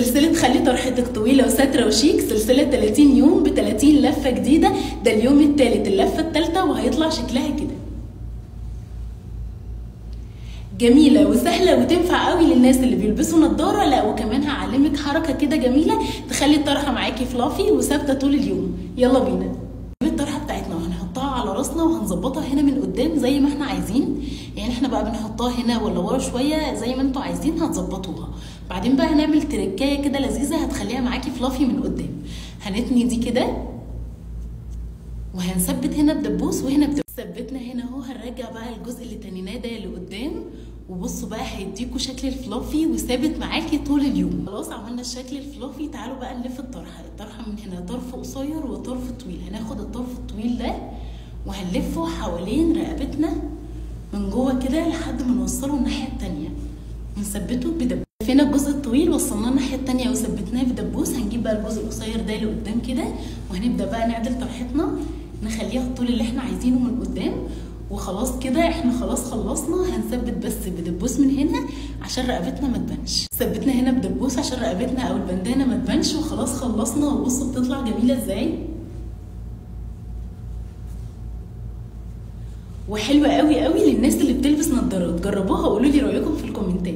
سلسلة خلي طرحتك طويلة وسترة وشيك، سلسلة 30 يوم ب 30 لفة جديدة. ده اليوم الثالث اللفة الثالثة وهيطلع شكلها كده. جميلة وسهلة وتنفع قوي للناس اللي بيلبسوا نظارة. لا وكمان هعلمك حركة كده جميلة تخلي الطرحة معاكي فلافي وثابتة طول اليوم. يلا بينا. الطرحة بتاعتنا وهنحطها على راسنا وهنظبطها هنا من قدام زي ما احنا عايزين. يعني احنا بقى بنحطها هنا ولا ورا شوية زي ما انتوا عايزين هتظبطوها. بعدين بقى هنعمل تركاية كده لذيذة هتخليها معاكي فلافي من قدام. هنتني دي كده وهنثبت هنا بدبوس وهنا بدبوس. ثبتنا هنا اهو. هنرجع بقى الجزء اللي تنيناه ده لقدام وبصوا بقى هيديكوا شكل الفلافي وثابت معاكي طول اليوم. خلاص عملنا الشكل الفلافي. تعالوا بقى نلف الطرحه. الطرحه من هنا طرف قصير وطرف طويل. هناخد الطرف الطويل ده وهنلفه حوالين رقبتنا من جوه كده لحد ما نوصله الناحيه التانيه ونثبته بدبوس. لفينا الجزء الطويل وصلناه الناحيه التانيه وثبتناه بدبوس. هنجيب بقى الجزء القصير ده لقدام كده وهنبدا بقى نعدل طرحتنا نخليها الطول اللي احنا عايزينه من قدام. وخلاص كده احنا خلاص خلصنا. هنثبت بس بدبوس من هنا عشان رقبتنا ما تبانش. ثبتنا هنا بدبوس عشان رقبتنا او البندانه ما تبانش. وخلاص خلصنا. وبصوا بتطلع جميله ازاي وحلوه قوي قوي للناس اللي بتلبس نظارات. جربوها وقولوا لي رايكم في الكومنتات.